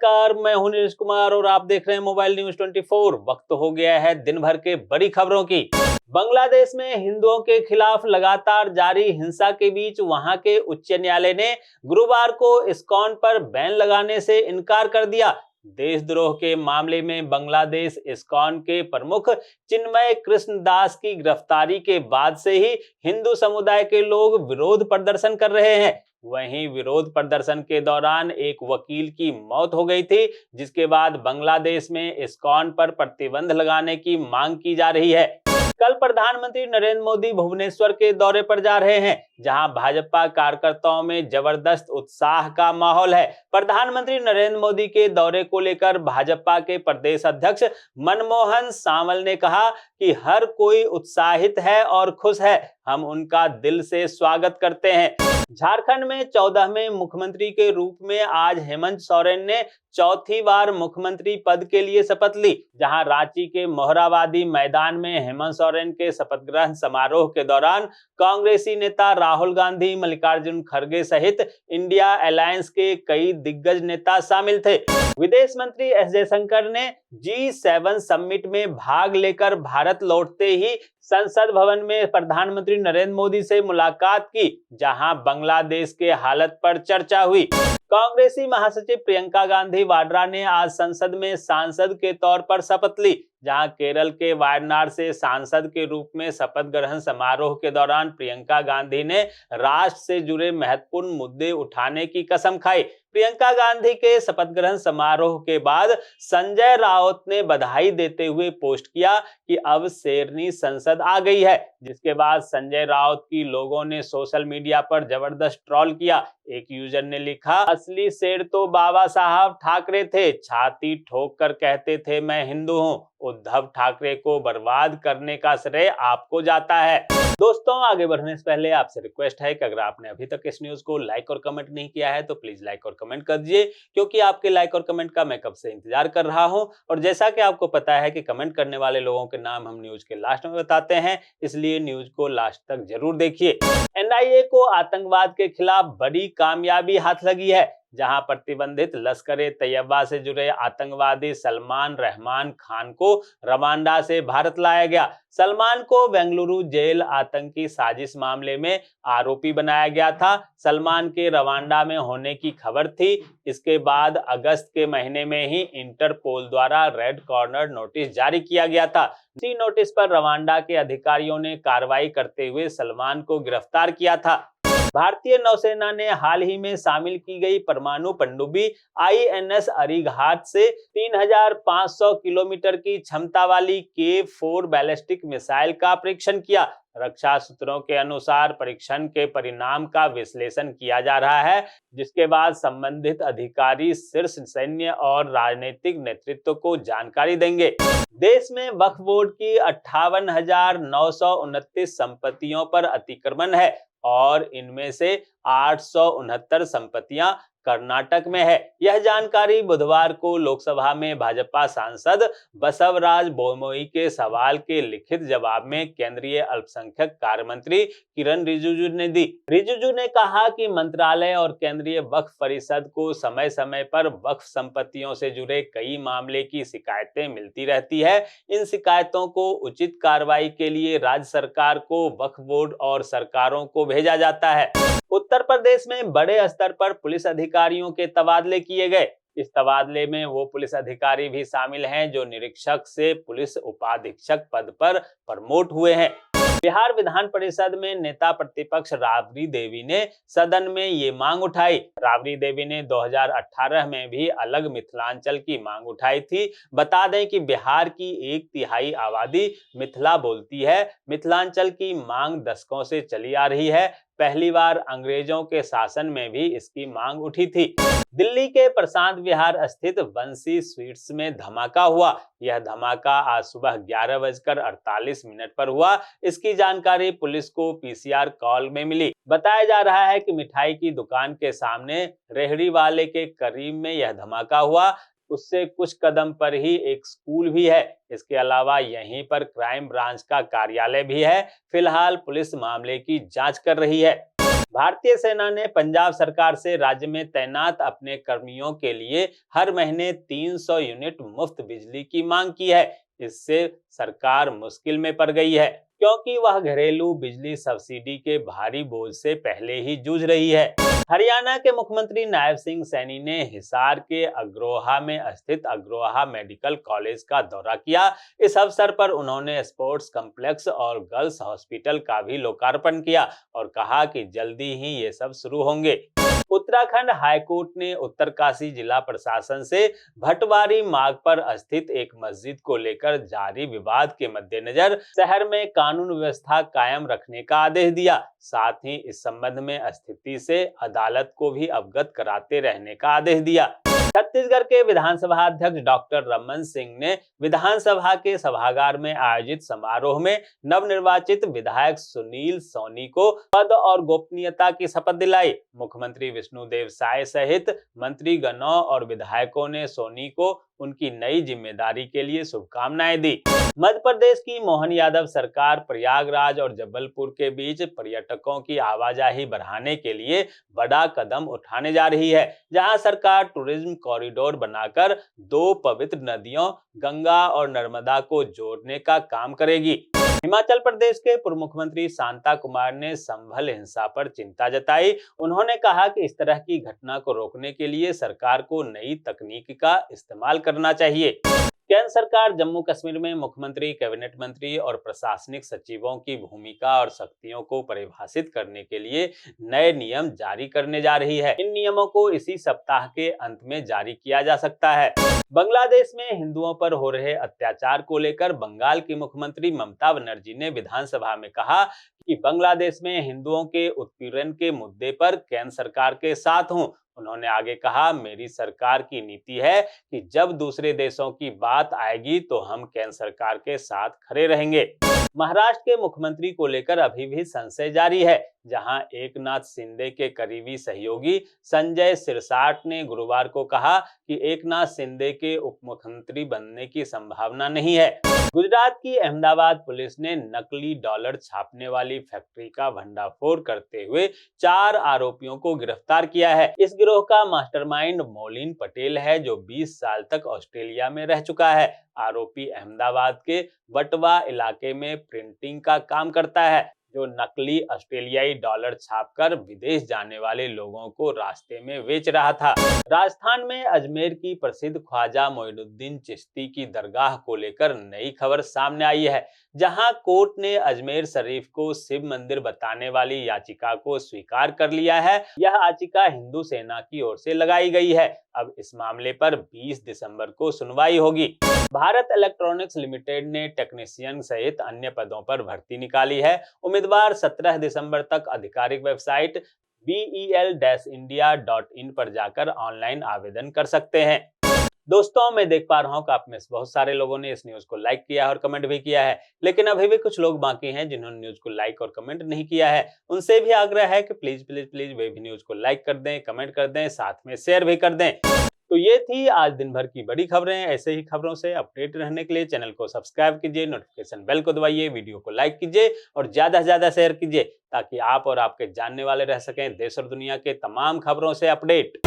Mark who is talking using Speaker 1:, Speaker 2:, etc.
Speaker 1: नमस्कार, मैं हूं नीरज कुमार और आप देख रहे हैं मोबाइल न्यूज 24। वक्त हो गया है दिन भर के बड़ी खबरों की। बांग्लादेश में हिंदुओं के खिलाफ लगातार जारी हिंसा के बीच वहां के उच्च न्यायालय ने गुरुवार को इस्कॉन पर बैन लगाने से इनकार कर दिया। देशद्रोह के मामले में बांग्लादेश इस्कॉन के प्रमुख चिन्मय कृष्ण दास की गिरफ्तारी के बाद से ही हिंदू समुदाय के लोग विरोध प्रदर्शन कर रहे हैं। वहीं विरोध प्रदर्शन के दौरान एक वकील की मौत हो गई थी, जिसके बाद बांग्लादेश में इस्कॉन पर प्रतिबंध लगाने की मांग की जा रही है। कल प्रधानमंत्री नरेंद्र मोदी भुवनेश्वर के दौरे पर जा रहे हैं, जहां भाजपा कार्यकर्ताओं में जबरदस्त उत्साह का माहौल है। प्रधानमंत्री नरेंद्र मोदी के दौरे को लेकर भाजपा के प्रदेश अध्यक्ष मनमोहन सावल ने कहा कि हर कोई उत्साहित है और खुश है। हम उनका दिल से स्वागत करते हैं। झारखंड में 14वें मुख्यमंत्री के रूप में आज हेमंत सोरेन ने चौथी बार मुख्यमंत्री पद के लिए शपथ ली। जहां रांची के मोहराबादी मैदान में हेमंत सोरेन के शपथ ग्रहण समारोह के दौरान कांग्रेसी नेता राहुल गांधी, मल्लिकार्जुन खड़गे सहित इंडिया अलायंस के कई दिग्गज नेता शामिल थे। विदेश मंत्री एस जयशंकर ने G7 समिट में भाग लेकर भारत लौटते ही संसद भवन में प्रधानमंत्री नरेंद्र मोदी से मुलाकात की, जहां बांग्लादेश के हालत पर चर्चा हुई। कांग्रेसी महासचिव प्रियंका गांधी वाड्रा ने आज संसद में सांसद के तौर पर शपथ ली, जहां केरल के वायनाड से सांसद के रूप में शपथ ग्रहण समारोह के दौरान प्रियंका गांधी ने राष्ट्र से जुड़े महत्वपूर्ण मुद्दे उठाने की कसम खाई। प्रियंका गांधी के शपथ ग्रहण समारोह के बाद संजय राउत ने बधाई देते हुए पोस्ट किया कि अब शेरनी संसद आ गई है, जिसके बाद संजय राउत की लोगों ने सोशल मीडिया पर जबरदस्त ट्रोल किया। एक यूजर ने लिखा, असली शेर तो बाबा साहब ठाकरे थे, छाती ठोक कर कहते थे मैं हिंदू हूँ। उद्धव ठाकरे को बर्बाद करने का श्रेय आपको जाता है। दोस्तों, आगे बढ़ने से पहले आपसे रिक्वेस्ट है कि अगर आपने अभी तक इस न्यूज को लाइक और कमेंट नहीं किया है तो प्लीज लाइक और कमेंट कर दीजिए, क्योंकि आपके लाइक और कमेंट का मैं कब से इंतजार कर रहा हूं। और जैसा कि आपको पता है कि कमेंट करने वाले लोगों के नाम हम न्यूज के लास्ट में बताते हैं, इसलिए न्यूज को लास्ट तक जरूर देखिए। NIA को आतंकवाद के खिलाफ बड़ी कामयाबी हाथ लगी है, जहां प्रतिबंधित लश्कर-ए-तैयबा से जुड़े आतंकवादी सलमान रहमान खान को रवांडा से भारत लाया गया। सलमान को बेंगलुरु जेल आतंकी साजिश मामले में आरोपी बनाया गया था। सलमान के रवांडा में होने की खबर थी। इसके बाद अगस्त के महीने में ही इंटरपोल द्वारा रेड कॉर्नर नोटिस जारी किया गया था। इसी नोटिस पर रवांडा के अधिकारियों ने कार्रवाई करते हुए सलमान को गिरफ्तार किया था। भारतीय नौसेना ने हाल ही में शामिल की गई परमाणु पनडुब्बी INS अरिघाट से 3500 किलोमीटर की क्षमता वाली K4 बैलिस्टिक मिसाइल का परीक्षण किया। रक्षा सूत्रों के अनुसार परीक्षण के परिणाम का विश्लेषण किया जा रहा है, जिसके बाद संबंधित अधिकारी शीर्ष सैन्य और राजनीतिक नेतृत्व को जानकारी देंगे। देश में वक्फ बोर्ड की 58,929 संपत्तियों पर अतिक्रमण है और इनमें से 869 संपत्तियां कर्नाटक में है। यह जानकारी बुधवार को लोकसभा में भाजपा सांसद बसवराज बोमोई के सवाल के लिखित जवाब में केंद्रीय अल्पसंख्यक कार्य मंत्री किरण रिजिजू ने दी। रिजिजू ने कहा कि मंत्रालय और केंद्रीय वक्फ परिषद को समय समय पर वक्फ संपत्तियों से जुड़े कई मामले की शिकायतें मिलती रहती है। इन शिकायतों को उचित कार्रवाई के लिए राज्य सरकार को वक्फ बोर्ड और सरकारों को भेजा जाता है। उत्तर प्रदेश में बड़े स्तर पर पुलिस अधिकारियों के तबादले किए गए। इस तबादले में वो पुलिस अधिकारी भी शामिल हैं जो निरीक्षक से पुलिस उपाधीक्षक पद पर प्रमोट हुए हैं। बिहार विधान परिषद में नेता प्रतिपक्ष राबड़ी देवी ने सदन में ये मांग उठाई। राबड़ी देवी ने 2018 में भी अलग मिथिलांचल की मांग उठाई थी। बता दें कि बिहार की 1/3 आबादी मिथिला बोलती है। मिथिलांचल की मांग दशकों से चली आ रही है। पहली बार अंग्रेजों के शासन में भी इसकी मांग उठी थी। दिल्ली के प्रशांत विहार स्थित बंसी स्वीट्स में धमाका हुआ। यह धमाका आज सुबह 11:48 पर हुआ। इसकी जानकारी पुलिस को PCR कॉल में मिली। बताया जा रहा है कि मिठाई की दुकान के सामने रेहड़ी वाले के करीब में यह धमाका हुआ। उससे कुछ कदम पर ही एक स्कूल भी है। इसके अलावा यहीं पर क्राइम ब्रांच का कार्यालय भी है। फिलहाल पुलिस मामले की जांच कर रही है। भारतीय सेना ने पंजाब सरकार से राज्य में तैनात अपने कर्मियों के लिए हर महीने 300 यूनिट मुफ्त बिजली की मांग की है। इससे सरकार मुश्किल में पड़ गई है, क्योंकि वह घरेलू बिजली सब्सिडी के भारी बोझ से पहले ही जूझ रही है। हरियाणा के मुख्यमंत्री नायब सिंह सैनी ने हिसार के अग्रोहा में स्थित अग्रोहा मेडिकल कॉलेज का दौरा किया। इस अवसर पर उन्होंने स्पोर्ट्स कॉम्प्लेक्स और गर्ल्स हॉस्पिटल का भी लोकार्पण किया और कहा कि जल्दी ही ये सब शुरू होंगे। उत्तराखंड हाईकोर्ट ने उत्तरकाशी जिला प्रशासन से भटवारी मार्ग पर स्थित एक मस्जिद को लेकर जारी विवाद के मद्देनजर शहर में कानून व्यवस्था कायम रखने का आदेश दिया। साथ ही इस संबंध में स्थिति से अदालत को भी अवगत कराते रहने का आदेश दिया। छत्तीसगढ़ के विधानसभा अध्यक्ष डॉक्टर रमन सिंह ने विधानसभा के सभागार में आयोजित समारोह में नवनिर्वाचित विधायक सुनील सोनी को पद और गोपनीयता की शपथ दिलाई। मुख्यमंत्री विष्णुदेव साय सहित मंत्रीगणों और विधायकों ने सोनी को उनकी नई जिम्मेदारी के लिए शुभकामनाएं दी। मध्य प्रदेश की मोहन यादव सरकार प्रयागराज और जबलपुर के बीच पर्यटकों की आवाजाही बढ़ाने के लिए बड़ा कदम उठाने जा रही है, जहां सरकार टूरिज्म कॉरिडोर बनाकर दो पवित्र नदियों गंगा और नर्मदा को जोड़ने का काम करेगी। हिमाचल प्रदेश के पूर्व मुख्यमंत्री शांता कुमार ने संभल हिंसा पर चिंता जताई। उन्होंने कहा कि इस तरह की घटना को रोकने के लिए सरकार को नई तकनीक का इस्तेमाल करना चाहिए। केंद्र सरकार जम्मू कश्मीर में मुख्यमंत्री, कैबिनेट मंत्री और प्रशासनिक सचिवों की भूमिका और शक्तियों को परिभाषित करने के लिए नए नियम जारी करने जा रही है। इन नियमों को इसी सप्ताह के अंत में जारी किया जा सकता है। बांग्लादेश में हिंदुओं पर हो रहे अत्याचार को लेकर बंगाल की मुख्यमंत्री ममता बनर्जी ने विधानसभा में कहा कि बांग्लादेश में हिंदुओं के उत्पीड़न के मुद्दे पर केंद्र सरकार के साथ हूं। उन्होंने आगे कहा, मेरी सरकार की नीति है कि जब दूसरे देशों की बात आएगी तो हम केंद्र सरकार के साथ खड़े रहेंगे। महाराष्ट्र के मुख्यमंत्री को लेकर अभी भी संशय जारी है, जहां एकनाथ शिंदे के करीबी सहयोगी संजय सिरसाट ने गुरुवार को कहा कि एकनाथ शिंदे के उप मुख्यमंत्री बनने की संभावना नहीं है। गुजरात की अहमदाबाद पुलिस ने नकली डॉलर छापने वाली फैक्ट्री का भंडाफोड़ करते हुए 4 आरोपियों को गिरफ्तार किया है। इस गिरोह का मास्टरमाइंड मौलिन पटेल है, जो 20 साल तक ऑस्ट्रेलिया में रह चुका है। आरोपी अहमदाबाद के बटवा इलाके में प्रिंटिंग का काम करता है, जो नकली ऑस्ट्रेलियाई डॉलर छापकर विदेश जाने वाले लोगों को रास्ते में बेच रहा था। राजस्थान में अजमेर की प्रसिद्ध ख्वाजा मोइनुद्दीन चिश्ती की दरगाह को लेकर नई खबर सामने आई है, जहां कोर्ट ने अजमेर शरीफ को शिव मंदिर बताने वाली याचिका को स्वीकार कर लिया है। यह याचिका हिंदू सेना की ओर से लगाई गई है। अब इस मामले पर 20 दिसंबर को सुनवाई होगी। भारत इलेक्ट्रॉनिक्स लिमिटेड ने टेक्नीशियन सहित अन्य पदों पर भर्ती निकाली है। उम्मीदवार 17 दिसंबर तक आधिकारिक वेबसाइट bel-india.in पर जाकर ऑनलाइन आवेदन कर सकते हैं। दोस्तों, मैं देख पा रहा हूं कि आप में से बहुत सारे लोगों ने इस न्यूज को लाइक किया है और कमेंट भी किया है, लेकिन अभी भी कुछ लोग बाकी हैं जिन्होंने न्यूज को लाइक और कमेंट नहीं किया है। उनसे भी आग्रह है कि प्लीज प्लीज प्लीज वे भी न्यूज को लाइक कर दें, कमेंट कर दें, साथ में शेयर भी कर दें। तो ये थी आज दिन भर की बड़ी खबरें। ऐसे ही खबरों से अपडेट रहने के लिए चैनल को सब्सक्राइब कीजिए, नोटिफिकेशन बेल को दबाइए, वीडियो को लाइक कीजिए और ज्यादा से ज्यादा शेयर कीजिए, ताकि आप और आपके जानने वाले रह सकें देश और दुनिया के तमाम खबरों से अपडेट।